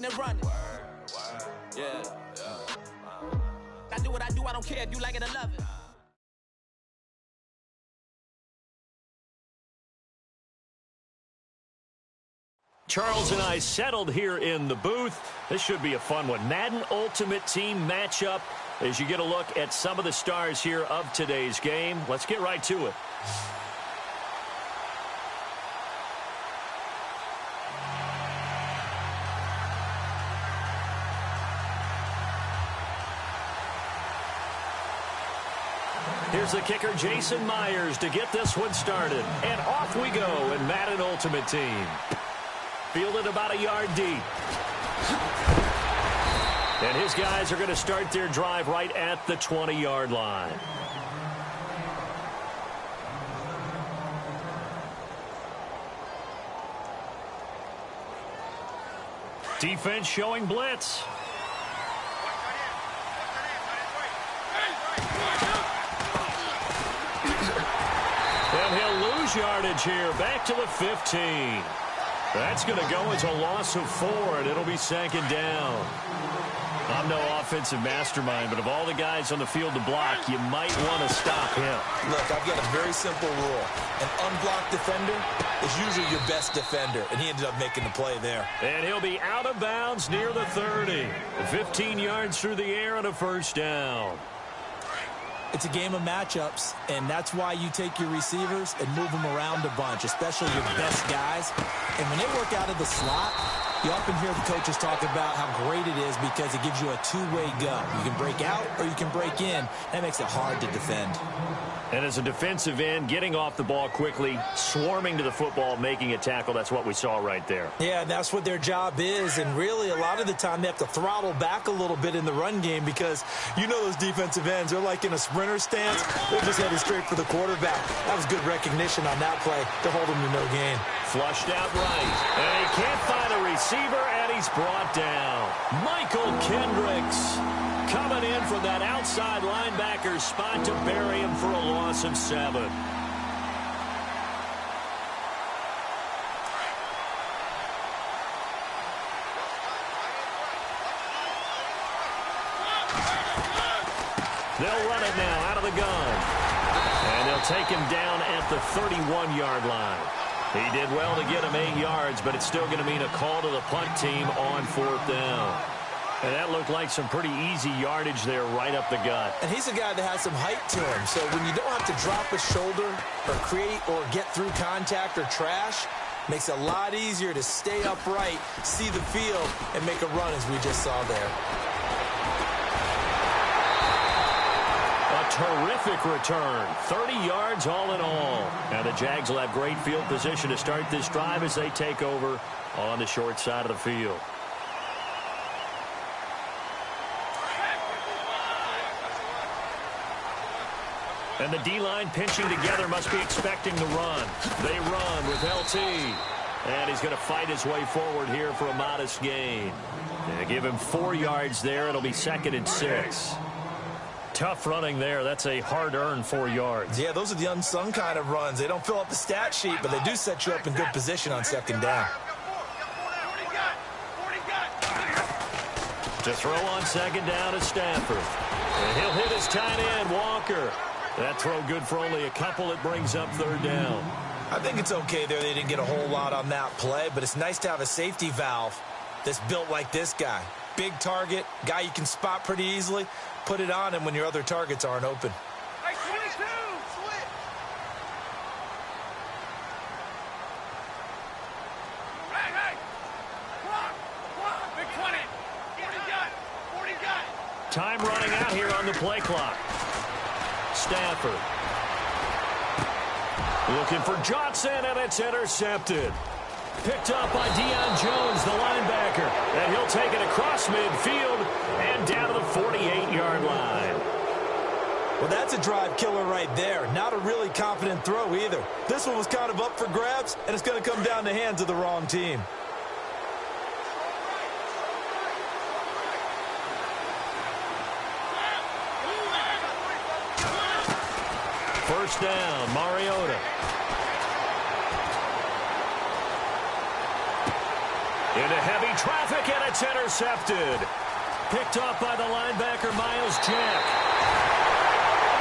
shaking and running. Yeah. I do what I do, I don't care if you like it or love it. Charles and I settled here in the booth. This should be a fun one. Madden Ultimate Team matchup as you get a look at some of the stars here of today's game. Let's get right to it. Here's the kicker, Jason Myers, to get this one started. And off we go in Madden Ultimate Team. Fielded about a yard deep. And his guys are going to start their drive right at the 20-yard line. Defense showing blitz. And he'll lose yardage here. Back to the 15. That's going to go as a loss of 4, and it'll be second down. I'm no offensive mastermind, but of all the guys on the field to block, you might want to stop him. Look, I've got a very simple rule. An unblocked defender is usually your best defender, and he ended up making the play there. And he'll be out of bounds near the 30. 15 yards through the air and a first down. It's a game of matchups, and that's why you take your receivers and move them around a bunch, especially your best guys. And when they work out of the slot, you often hear the coaches talk about how great it is because it gives you a two-way go. You can break out or you can break in. That makes it hard to defend. And as a defensive end, getting off the ball quickly, swarming to the football, making a tackle, that's what we saw right there. Yeah, that's what their job is, and really a lot of the time they have to throttle back a little bit in the run game because you know those defensive ends, they're like in a sprinter stance. They're just headed straight for the quarterback. That was good recognition on that play to hold him to no gain. Flushed out right, and he can't find a receiver, and he's brought down. Michael Kendricks coming in from that outside linebacker spot to bury him for a loss of 7. They'll run it now out of the gun. And they'll take him down at the 31-yard line. He did well to get him 8 yards, but it's still going to mean a call to the punt team on 4th down. And that looked like some pretty easy yardage there right up the gut. And he's a guy that has some height to him. So when you don't have to drop a shoulder or create or get through contact or trash, makes it a lot easier to stay upright, see the field, and make a run as we just saw there. A terrific return. 30 yards all in all. And the Jags will have great field position to start this drive as they take over on the short side of the field. And the D-line pinching together must be expecting the run. They run with LT. And he's going to fight his way forward here for a modest gain. They give him 4 yards there. It'll be 2nd and 6. Tough running there. That's a hard-earned 4 yards. Yeah, those are the unsung kind of runs. They don't fill up the stat sheet, but they do set you up in good position on 2nd down. To throw on 2nd down is Stafford. And he'll hit his tight end, Walker. That throw good for only a couple. It brings up 3rd down. I think it's okay there. They didn't get a whole lot on that play, but it's nice to have a safety valve that's built like this guy. Big target, guy you can spot pretty easily. Put it on him when your other targets aren't open. Hey, 22! Switch! Hey! Clock! Big 20! 40 got! Time running out here on the play clock. Stafford. Looking for Johnson, and it's intercepted. Picked up by Deion Jones, the linebacker. And he'll take it across midfield and down to the 48-yard line. Well, that's a drive killer right there. Not a really confident throw either. This one was kind of up for grabs, and it's going to come down the hands of the wrong team. First down, Mariota. Into heavy traffic, and it's intercepted. Picked off by the linebacker, Miles Jack.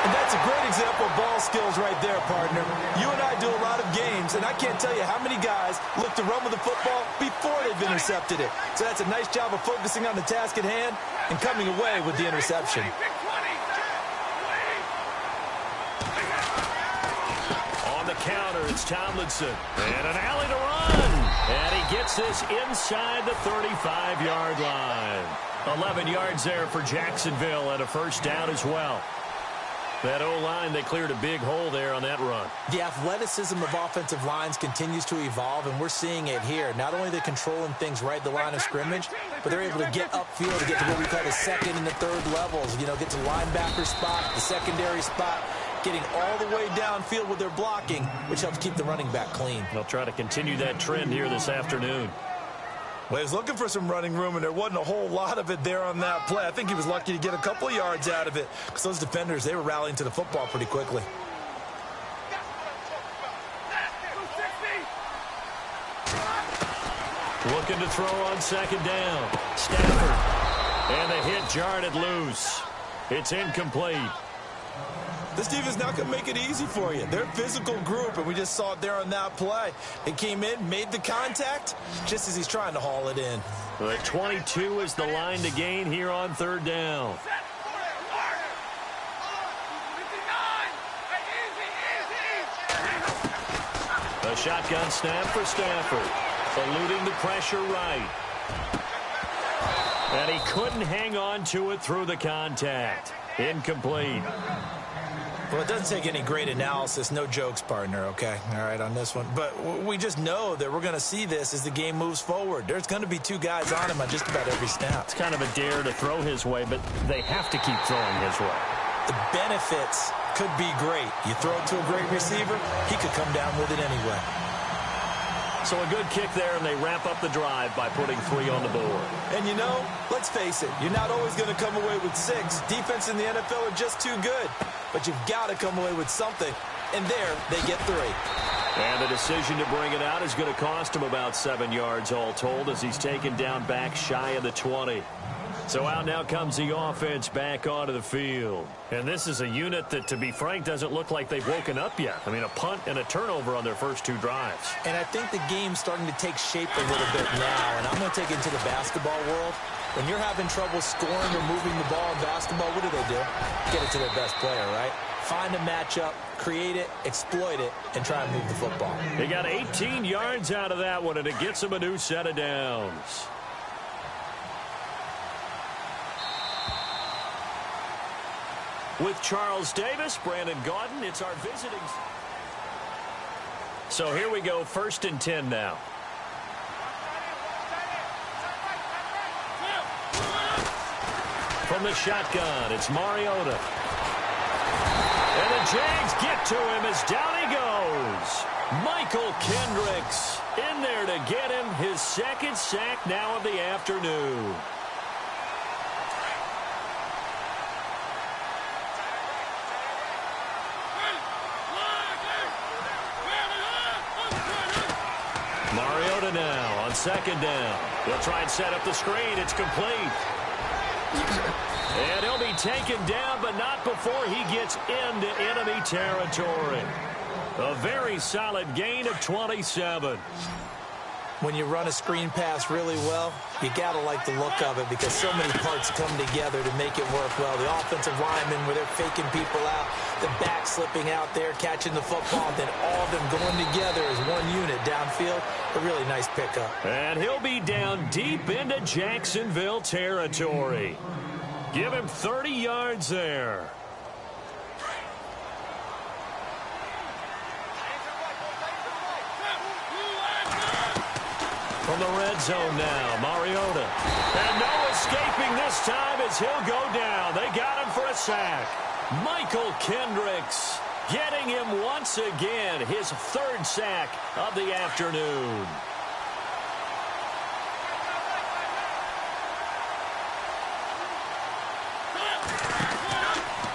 And that's a great example of ball skills right there, partner. You and I do a lot of games, and I can't tell you how many guys look to run with the football before they've intercepted it. So that's a nice job of focusing on the task at hand and coming away with the interception. On the counter, it's Tomlinson. And an alley to run. And he gets this inside the 35-yard line. 11 yards there for Jacksonville and a first down as well. That O-line, they cleared a big hole there on that run. The athleticism of offensive lines continues to evolve, and we're seeing it here. Not only are they controlling things right at the line of scrimmage, but they're able to get upfield to get to what we call the second and the third levels. You know, get to the linebacker spot, the secondary spot, getting all the way downfield with their blocking, which helps keep the running back clean. They'll try to continue that trend here this afternoon. Well, he was looking for some running room, and there wasn't a whole lot of it there on that play. I think he was lucky to get a couple of yards out of it because those defenders, they were rallying to the football pretty quickly. Looking to throw on second down. Stafford. And the hit jarred it loose. It's incomplete. This defense not going to make it easy for you. They're a physical group, and we just saw it there on that play. It came in, made the contact, just as he's trying to haul it in. The 22 is the line to gain here on third down. A shotgun snap for Stafford. Eluding the pressure right. And he couldn't hang on to it through the contact. Incomplete. Well, it doesn't take any great analysis. No jokes, partner, okay? All right, on this one. But we just know that we're going to see this as the game moves forward. There's going to be two guys on him on just about every snap. It's kind of a dare to throw his way, but they have to keep throwing his way. The benefits could be great. You throw it to a great receiver, he could come down with it anyway. So a good kick there, and they wrap up the drive by putting 3 on the board. And you know, let's face it, you're not always going to come away with 6. Defense in the NFL are just too good. But you've got to come away with something. And there, they get 3. And the decision to bring it out is going to cost him about 7 yards all told as he's taken down back shy of the 20. So out now comes the offense back onto the field. And this is a unit that, to be frank, doesn't look like they've woken up yet. I mean, a punt and a turnover on their first 2 drives. And I think the game's starting to take shape a little bit now. And I'm going to take it into the basketball world. When you're having trouble scoring or moving the ball in basketball, what do? Get it to their best player, right? Find a matchup, create it, exploit it, and try and move the football. They got 18 yards out of that one, and it gets them a new set of downs. With Charles Davis, Brandon Gaudin, it's our visiting. So here we go, 1st and 10 now. From the shotgun, it's Mariota. And the Jags get to him as down he goes. Michael Kendricks in there to get him his 2nd sack now of the afternoon. Mariota now on 2nd down. He'll try and set up the screen. It's complete. And he'll be taken down, but not before he gets into enemy territory. A very solid gain of 27. When you run a screen pass really well, you got to like the look of it because so many parts come together to make it work well. The offensive linemen, where they're faking people out, the back slipping out there, catching the football, then all of them going together as one unit downfield. A really nice pickup. And he'll be down deep into Jacksonville territory. Give him 30 yards there. From the red zone now, Mariota. And no escaping this time as he'll go down. They got him for a sack. Michael Kendricks getting him once again his 3rd sack of the afternoon.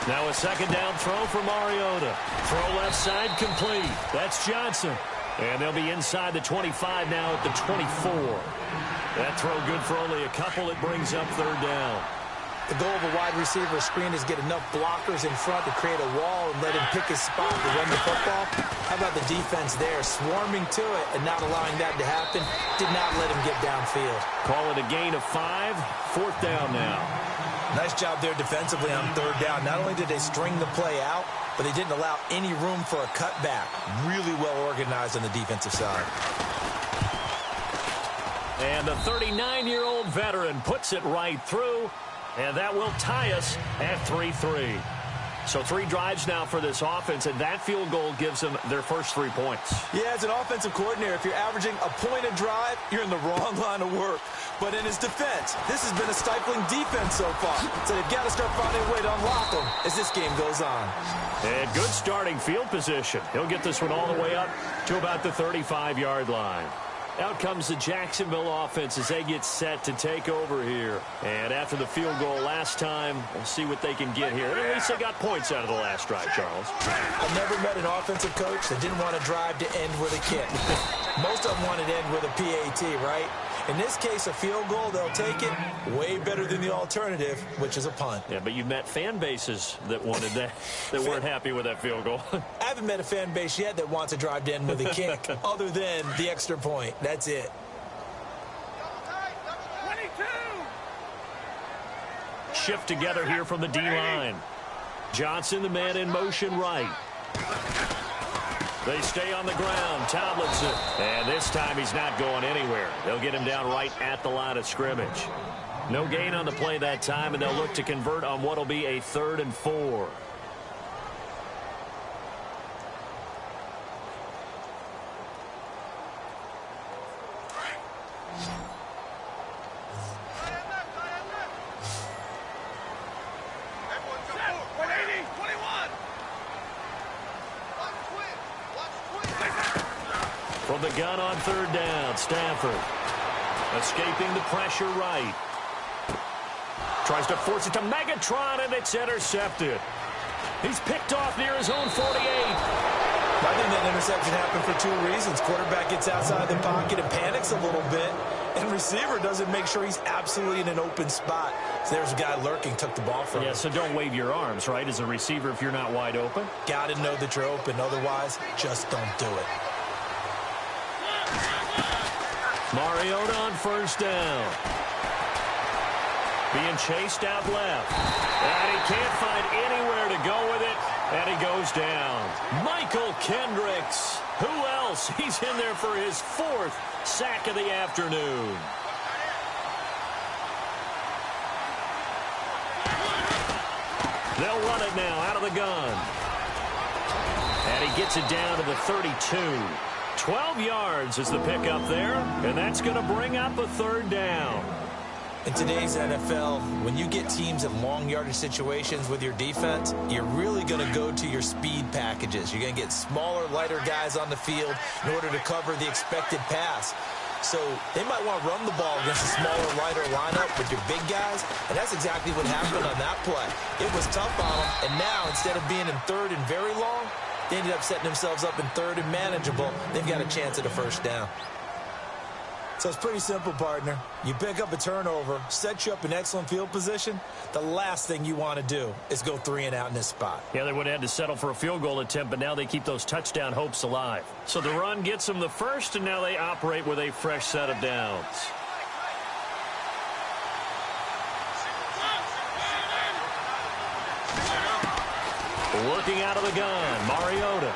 Now a 2nd down throw for Mariota. Throw left side complete. That's Johnson. And they'll be inside the 25 now at the 24. That throw good for only a couple. It brings up third down. The goal of a wide receiver screen is get enough blockers in front to create a wall and let him pick his spot to run the football. How about the defense there, swarming to it and not allowing that to happen? Did not let him get downfield. Call it a gain of 5. Fourth down now. Nice job there defensively on third down. Not only did they string the play out, but they didn't allow any room for a cutback. Really well organized on the defensive side. And the 39-year-old veteran puts it right through. And that will tie us at 3-3. So 3 drives now for this offense, and that field goal gives them their first 3 points. Yeah, as an offensive coordinator, if you're averaging a point a drive, you're in the wrong line of work. But in his defense, this has been a stifling defense so far. So they've got to start finding a way to unlock them as this game goes on. And good starting field position. He'll get this one all the way up to about the 35-yard line. Out comes the Jacksonville offense as they get set to take over here. And after the field goal last time, we'll see what they can get here. At least they got points out of the last drive, Charles. I've never met an offensive coach that didn't want a drive to end with a kick. Most of them want it to end with a PAT, right? In this case, a field goal, they'll take it. Way better than the alternative, which is a punt. Yeah, but you've met fan bases that wanted that, that weren't happy with that field goal. I haven't met a fan base yet that wants a drive to end with a kick, other than the extra point. That's it. 22. Shift together here from the D-line. Johnson, the man in motion right. They stay on the ground. Tomlinson. And this time he's not going anywhere. They'll get him down right at the line of scrimmage. No gain on the play that time, and they'll look to convert on what will be a 3rd and 4. From the gun on 3rd down, Stafford. Escaping the pressure right. Tries to force it to Megatron, and it's intercepted. He's picked off near his own 48. I think that interception happened for 2 reasons. Quarterback gets outside the pocket and panics a little bit, and receiver doesn't make sure he's absolutely in an open spot. So there's a guy lurking, took the ball from him. Yeah, so don't wave your arms, right, as a receiver if you're not wide open. Got to know that you're open. Otherwise, just don't do it. Mariota on 1st down. Being chased out left. And he can't find anywhere to go with it. And he goes down. Michael Kendricks. Who else? He's in there for his 4th sack of the afternoon. They'll run it now out of the gun. And he gets it down to the 32. 12 yards is the pickup there, and that's going to bring up a 3rd down. In today's NFL, when you get teams in long yardage situations with your defense, you're really going to go to your speed packages. You're going to get smaller, lighter guys on the field in order to cover the expected pass. So they might want to run the ball against a smaller, lighter lineup with your big guys, and that's exactly what happened on that play. It was tough on them, and now instead of being in 3rd and very long, they ended up setting themselves up in 3rd and manageable. They've got a chance at a 1st down. So it's pretty simple, partner. You pick up a turnover, set you up in excellent field position. The last thing you want to do is go 3 and out in this spot. Yeah, they would have had to settle for a field goal attempt, but now they keep those touchdown hopes alive. So the run gets them the 1st, and now they operate with a fresh set of downs. Working out of the gun, Mariota.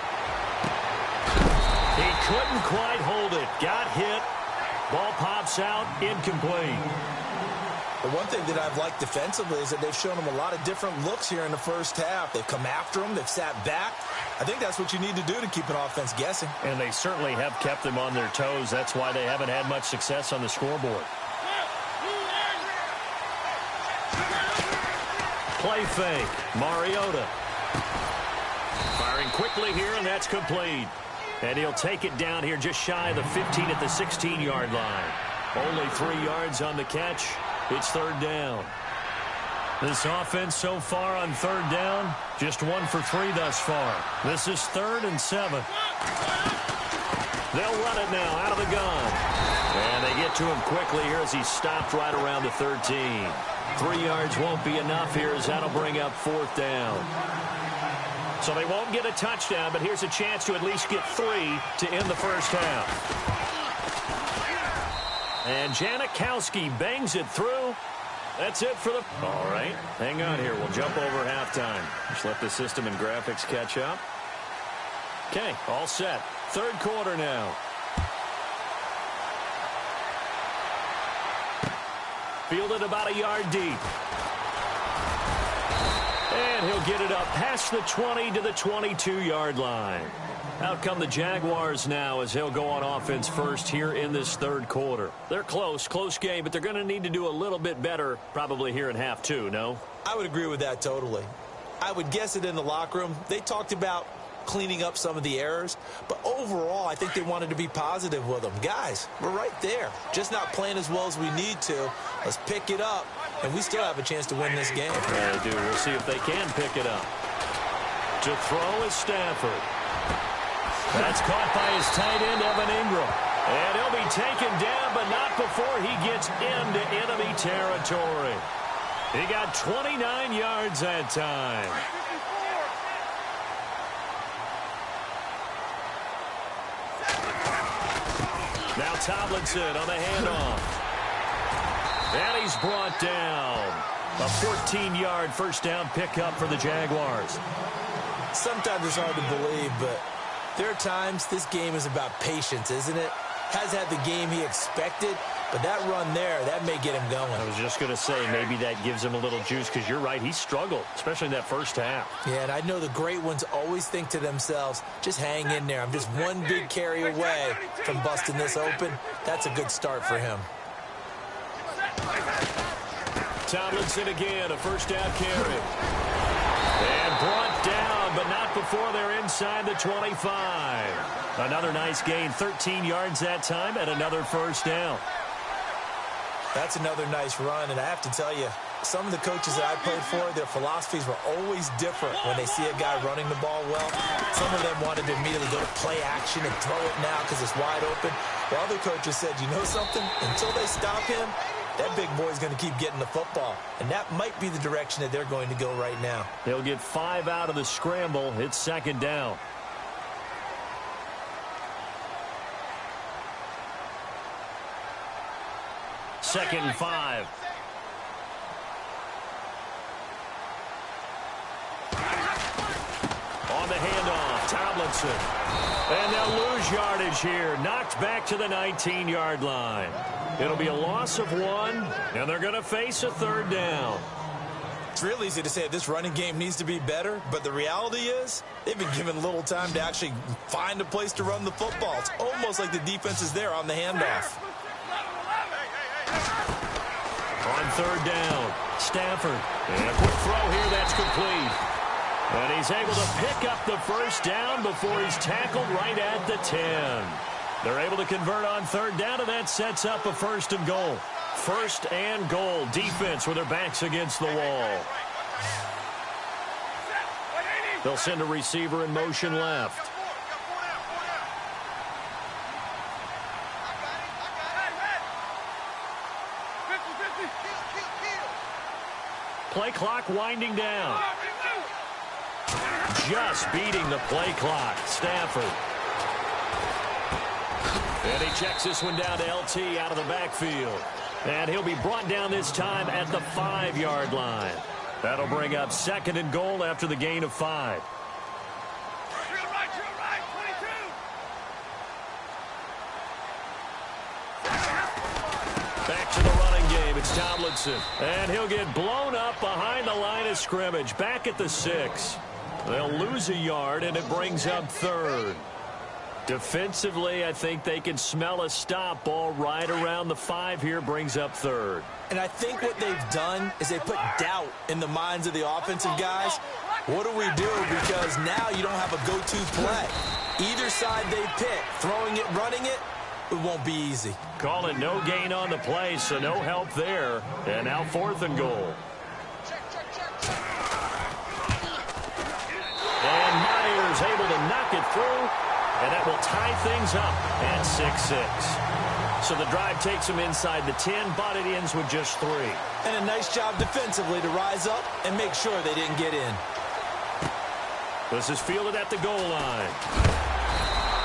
He couldn't quite hold it. Got hit. Ball pops out, incomplete. The one thing that I've liked defensively is that they've shown them a lot of different looks here in the 1st half. They've come after them. They've sat back. I think that's what you need to do to keep an offense guessing. And they certainly have kept them on their toes. That's why they haven't had much success on the scoreboard. Play fake. Mariota. Firing quickly here, and that's complete. And he'll take it down here just shy of the 15 at the 16-yard line. Only 3 yards on the catch. It's 3rd down. This offense so far on 3rd down, just 1 for 3 thus far. This is 3rd and 7. They'll run it now out of the gun. And they get get to him quickly here as he's stopped right around the 13. 3 yards won't be enough here as that'll bring up 4th down. So they won't get a touchdown, but here's a chance to at least get 3 to end the first half. And Janikowski bangs it through. That's it for the... All right, hang on here. We'll jump over halftime. Just let the system and graphics catch up. Okay, all set. 3rd quarter now. Fielded about a yard deep. And he'll get it up past the 20 to the 22-yard line. Out come the Jaguars now as he'll go on offense first here in this 3rd quarter. They're close game, but they're going to need to do a little bit better probably here in half 2, no? I would agree with that totally. I would guess it in the locker room. They talked about cleaning up some of the errors, but overall I think they wanted to be positive with them. Guys, we're right there, just not playing as well as we need to. Let's pick it up, and we still have a chance to win this game. Yeah, they do. We'll see if they can pick it up. To throw is Stafford. That's caught by his tight end, Evan Ingram. And he'll be taken down, but not before he gets into enemy territory. He got 29 yards that time. Now Tomlinson on the handoff. And he's brought down. A 14-yard first down pickup for the Jaguars. Sometimes it's hard to believe, but there are times this game is about patience, isn't it? Has had the game he expected, but that run there, that may get him going. I was just going to say, maybe that gives him a little juice, because you're right, he struggled, especially in that first half. Yeah, and I know the great ones always think to themselves, just hang in there. I'm just one big carry away from busting this open. That's a good start for him. Tomlinson again, a first down carry. And brought down, but not before they're inside the 25. Another nice gain, 13 yards that time, and another first down. That's another nice run, and I have to tell you, some of the coaches that I played for, their philosophies were always different when they see a guy running the ball well. Some of them wanted to immediately go to play action and throw it now because it's wide open. While other coaches said, you know something? Until they stop him, that big boy's going to keep getting the football. And that might be the direction that they're going to go right now. They'll get 5 out of the scramble. It's second down. Second and 5. On the handoff, Tomlinson. And they'll lose yardage here. Knocked back to the 19-yard line. It'll be a loss of 1, and they're going to face a 3rd down. It's real easy to say this running game needs to be better, but the reality is they've been given little time to actually find a place to run the football. It's almost like the defense is there on the handoff. On 3rd down, Stafford. And a quick throw here that's complete. And he's able to pick up the first down before he's tackled right at the 10. They're able to convert on 3rd down, and that sets up a 1st and goal. 1st and goal. Defense with their backs against the wall. They'll send a receiver in motion left. Play clock winding down. Just beating the play clock. Stafford. And he checks this one down to LT out of the backfield. And he'll be brought down this time at the 5-yard line. That'll bring up 2nd and goal after the gain of 5. Back to the running game. It's Tomlinson. And he'll get blown up behind the line of scrimmage. Back at the 6. They'll lose a yard, and it brings up 3rd. Defensively, I think they can smell a stop ball right around the 5 here, brings up 3rd. And I think what they've done is they put doubt in the minds of the offensive guys. What do we do? Because now you don't have a go-to play. Either side they pick, throwing it, running it, it won't be easy. Call it no gain on the play, so no help there. And now 4th and goal. And Myers able to knock it through. And that will tie things up at 6-6. So the drive takes them inside the 10, but it ends with just 3. And a nice job defensively to rise up and make sure they didn't get in. This is fielded at the goal line.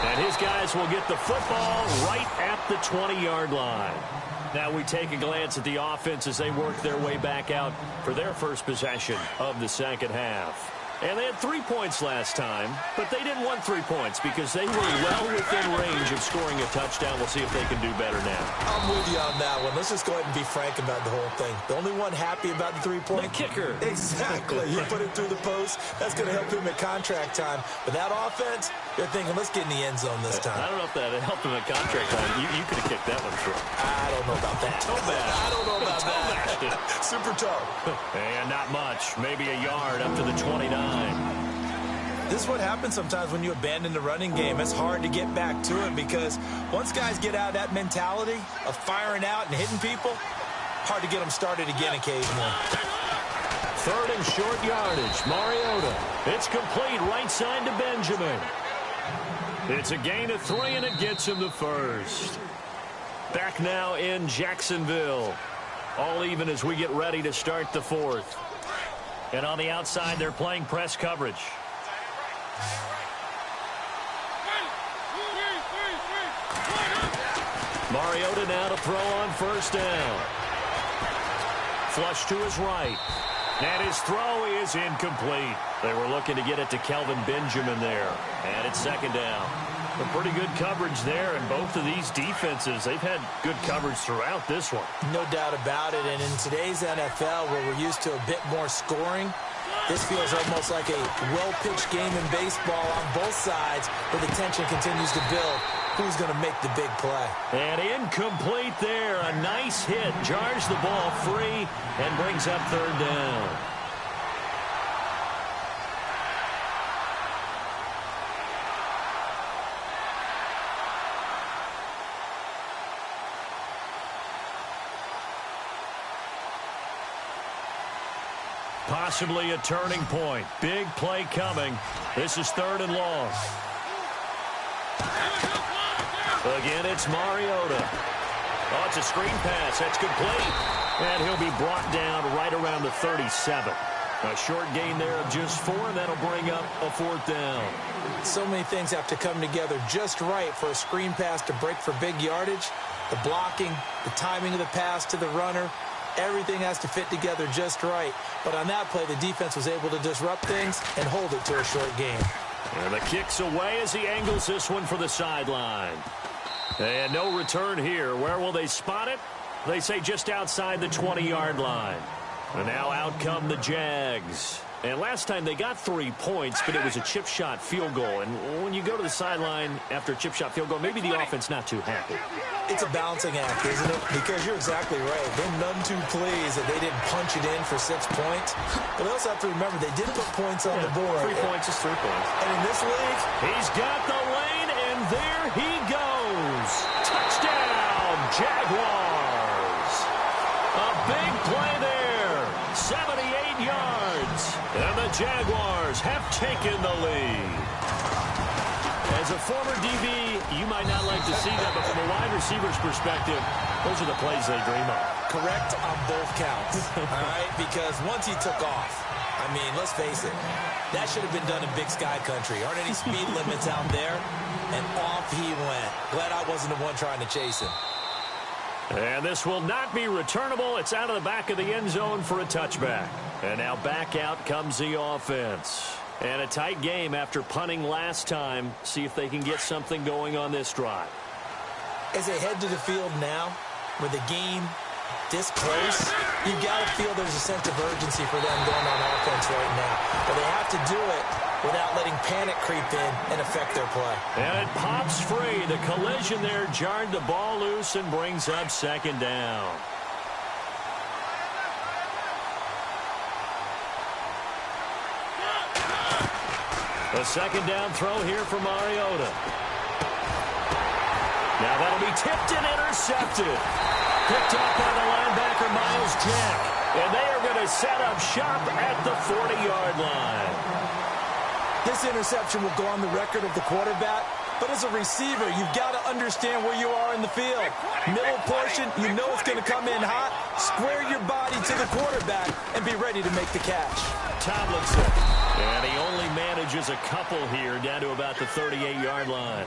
And his guys will get the football right at the 20-yard line. Now we take a glance at the offense as they work their way back out for their first possession of the second half. And they had 3 points last time, but they didn't want 3 points because they were well within range of scoring a touchdown. We'll see if they can do better now. I'm with you on that one. Let's just go ahead and be frank about the whole thing. The only one happy about the 3-point? The kicker. Exactly. You put it through the post. That's going to help him at contract time. But that offense, they're thinking, let's get in the end zone this time. I don't know if that helped him at contract time. You could have kicked that one through. I don't know about that. I don't know about that. Super toe. And not much. Maybe a yard up to the 29. This is what happens sometimes when you abandon the running game. It's hard to get back to it because once guys get out of that mentality of firing out and hitting people, hard to get them started again occasionally. 3rd and short yardage. Mariota. It's complete right side to Benjamin. It's a gain of 3, and it gets him the first. Back now in Jacksonville. All even as we get ready to start the 4th. And on the outside, they're playing press coverage. Mariota now to throw on 1st down. Flush to his right. And his throw is incomplete. They were looking to get it to Kelvin Benjamin there. And it's 2nd down. Some pretty good coverage there, and both of these defenses, they've had good coverage throughout this one. No doubt about it, and in today's NFL, where we're used to a bit more scoring, this feels almost like a well-pitched game in baseball on both sides, where the tension continues to build. Who's going to make the big play? And incomplete there. A nice hit. Jars the ball free and brings up 3rd down. Possibly a turning point. Big play coming. This is 3rd and long. Again, it's Mariota. Oh, it's a screen pass. That's complete. And he'll be brought down right around the 37. A short gain there of just 4, and that'll bring up a 4th down. So many things have to come together just right for a screen pass to break for big yardage. The blocking, the timing of the pass to the runner, everything has to fit together just right. But on that play, the defense was able to disrupt things and hold it to a short gain. And the kick's away as he angles this one for the sideline. And no return here. Where will they spot it? They say just outside the 20-yard line. And now out come the Jags. And last time they got 3 points, but it was a chip shot field goal. And when you go to the sideline after a chip shot field goal, maybe the offense not too happy. It's a balancing act, isn't it? Because you're exactly right. They're none too pleased that they didn't punch it in for 6 points. But they also have to remember they did put points on the board. 3 points is 3 points. And in this league, he's got the lane, and there he goes. Touchdown, Jaguars. A big play there. 78 yards. And the Jaguars have taken the lead. As a former DB, you might not like to see that, but from a wide receiver's perspective, those are the plays they dream of. Correct on both counts, all right? Because once he took off, I mean, let's face it, that should have been done in Big Sky Country. Aren't any speed limits out there? And off he went. Glad I wasn't the one trying to chase him. And this will not be returnable. It's out of the back of the end zone for a touchback. And now back out comes the offense. And a tight game after punting last time. See if they can get something going on this drive. As they head to the field now, with the game this close, you've got to feel there's a sense of urgency for them going on offense right now. But they have to do it without letting panic creep in and affect their play. And it pops free. The collision there jarred the ball loose and brings up 2nd down. A 2nd down throw here for Mariota. Now that'll be tipped and intercepted. Picked up by the linebacker, Miles Jack. And they are going to set up shop at the 40-yard line. This interception will go on the record of the quarterback But as a receiver, you've got to understand where you are in the field. Middle portion, you know it's going to come in hot. Square your body to the quarterback and be ready to make the catch. Tomlinson. And he only manages a couple here down to about the 38-yard line.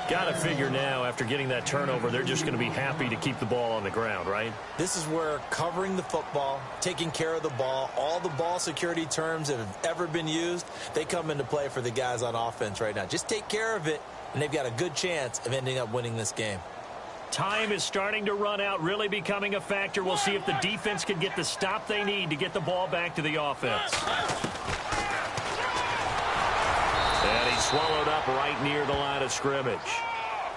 Got to figure now, after getting that turnover, they're just going to be happy to keep the ball on the ground, right? This is where covering the football, taking care of the ball, all the ball security terms that have ever been used, they come into play for the guys on offense right now. Just take care of it, and they've got a good chance of ending up winning this game. Time is starting to run out, really becoming a factor. We'll see if the defense can get the stop they need to get the ball back to the offense. And he's swallowed up right near the line of scrimmage.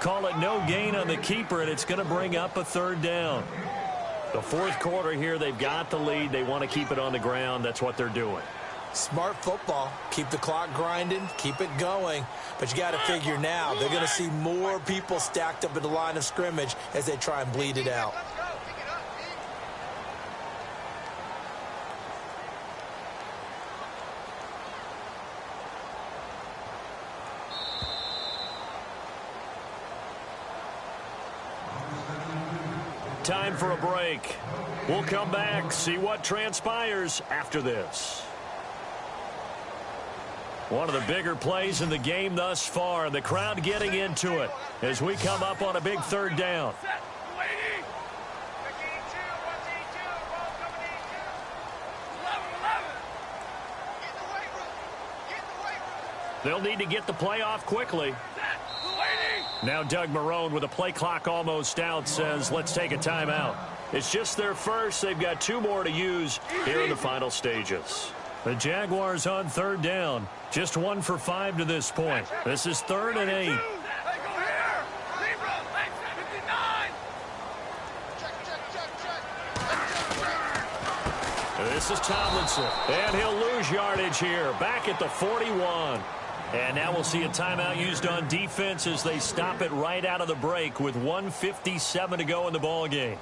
Call it no gain on the keeper, and it's going to bring up a third down. The fourth quarter here, they've got the lead. They want to keep it on the ground. That's what they're doing. Smart football. Keep the clock grinding. Keep it going. But you got to figure now, they're going to see more people stacked up at the line of scrimmage as they try and bleed it out. Time for a break. We'll come back, see what transpires after this. One of the bigger plays in the game thus far, and the crowd getting into it as we come up on a big third down. They'll need to get the play off quickly. Now Doug Marrone, with a play clock almost out, says, let's take a timeout. It's just their first. They've got two more to use here in the final stages. The Jaguars on third down. Just 1 for 5 to this point. This is 3rd and 8. This is Tomlinson. And he'll lose yardage here. Back at the 41. And now we'll see a timeout used on defense as they stop it right out of the break with 1:57 to go in the ballgame.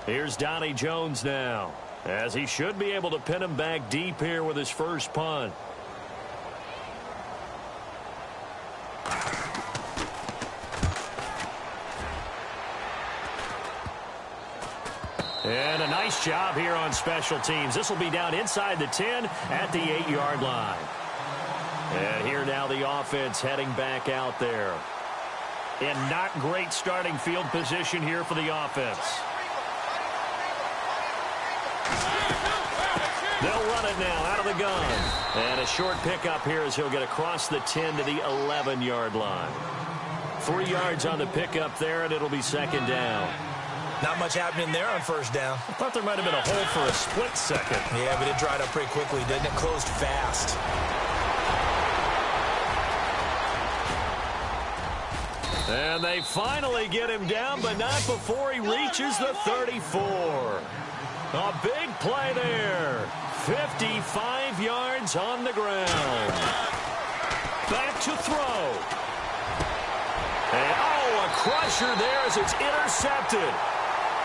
Here's Donnie Jones now, as he should be able to pin him back deep here with his first punt. And a nice job here on special teams. This will be down inside the 10 at the 8-yard line. And here now the offense heading back out there. And not great starting field position here for the offense. They'll run it now out of the gun. And a short pickup here as he'll get across the 10 to the 11-yard line. 3 yards on the pickup there, and it'll be second down. Not much happening there on first down. I thought there might have been a hole for a split second. Yeah, but it dried up pretty quickly, didn't it? Closed fast. And they finally get him down, but not before he reaches the 34. A big play there. 55 yards on the ground. Back to throw. And, oh, a crusher there as it's intercepted.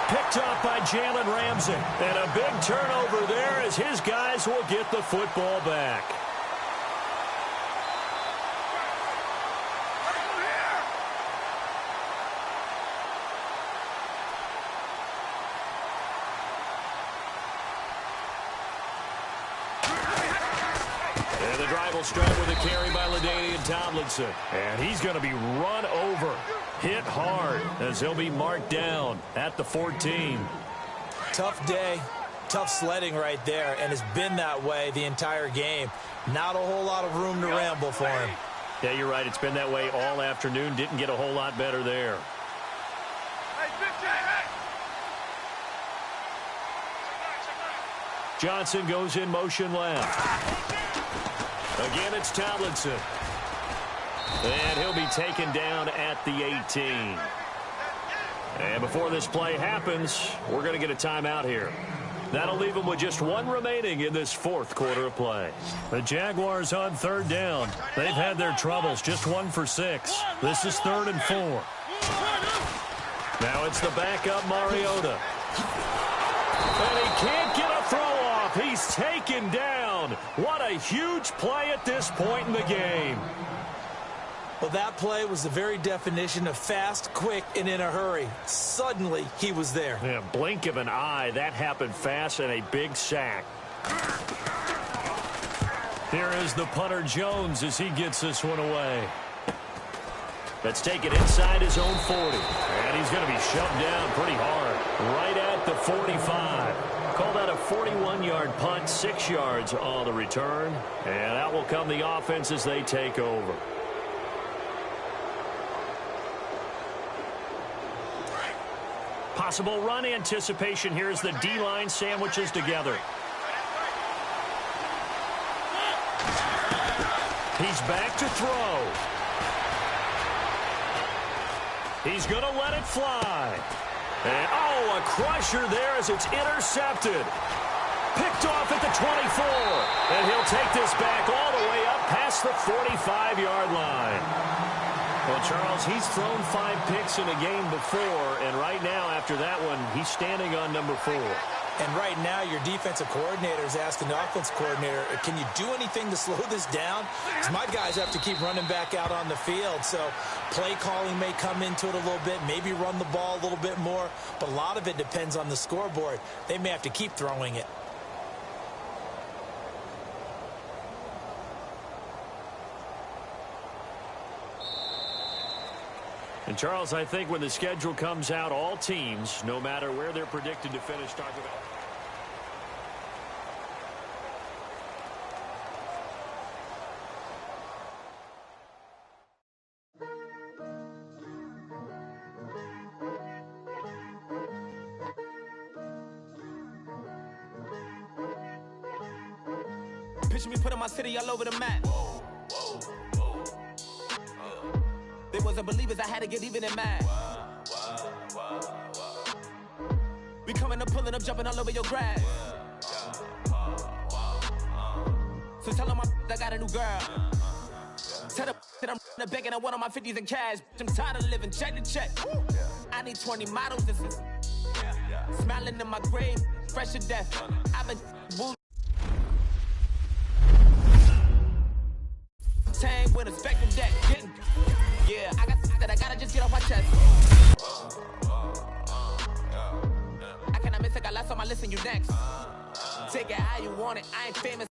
Picked off by Jalen Ramsey. And a big turnover there as his guys will get the football back. And the drive will start with a carry by LaDainian Tomlinson. And he's going to be run over. Hit hard as he'll be marked down at the 14. Tough day, tough sledding right there, and it's been that way the entire game. Not a whole lot of room to ramble for him. Yeah, you're right. It's been that way all afternoon. Didn't get a whole lot better there. Johnson goes in motion left. Again, it's Tomlinson. And he'll be taken down at the 18. And before this play happens, we're going to get a timeout here. That'll leave them with just 1 remaining in this fourth quarter of play. The Jaguars on third down. They've had their troubles, just 1 for 6. This is 3rd and 4. Now it's the backup Mariota. And he can't get a throw off. He's taken down. What a huge play at this point in the game. Well, that play was the very definition of fast, quick, and in a hurry. Suddenly, he was there. Yeah, blink of an eye. That happened fast and a big sack. Here is the punter Jones as he gets this one away. Let's take it inside his own 40. And he's going to be shoved down pretty hard. Right at the 45. Called out a 41-yard punt, 6 yards on the return. And out will come the offense as they take over. Possible run anticipation. Here's the D-line sandwiches together. He's back to throw. He's going to let it fly. And, oh, a crusher there as it's intercepted. Picked off at the 24. And he'll take this back all the way up past the 45-yard line. Well, Charles, he's thrown 5 picks in a game before, and right now, after that one, he's standing on number 4. And right now, your defensive coordinator is asking the offense coordinator, can you do anything to slow this down? Because my guys have to keep running back out on the field. So play calling may come into it a little bit, maybe run the ball a little bit more. But a lot of it depends on the scoreboard. They may have to keep throwing it. And, Charles, I think when the schedule comes out, all teams, no matter where they're predicted to finish, talk about. Picture me putting my city all over the map. They wasn't believers, I had to get even and mad. We coming up, pulling up, jumping all over your grass. So tell them I got a new girl. Tell them that I'm begging, I want on my 50s in cash. I'm tired of living check to check. I need 20 models, this is smiling in my grave, fresh to death. I've been wounded. Tang with a spectrum deck. Yeah, I got that I gotta just get off my chest. I cannot miss it, I last on my list and you next. Take it how you want it, I ain't famous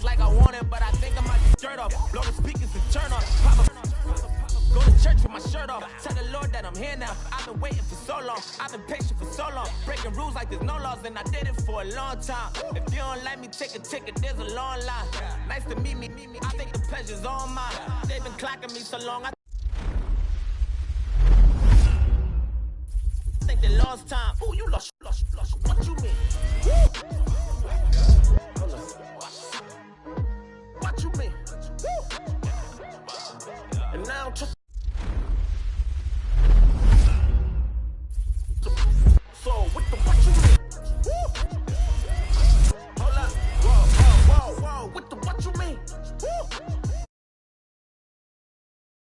like I want it, but I think I might shirt off. Blow the speakers and turn off. Go to church with my shirt off. Tell the Lord that I'm here now. I've been waiting for so long. I've been patient for so long. Breaking rules like there's no laws, and I did it for a long time. If you don't like me, take a ticket. There's a long line. Nice to meet me. I think the pleasure's all mine. They've been clocking me so long. I think they lost time. Ooh, you lost. What you mean? What you mean? And now I'm just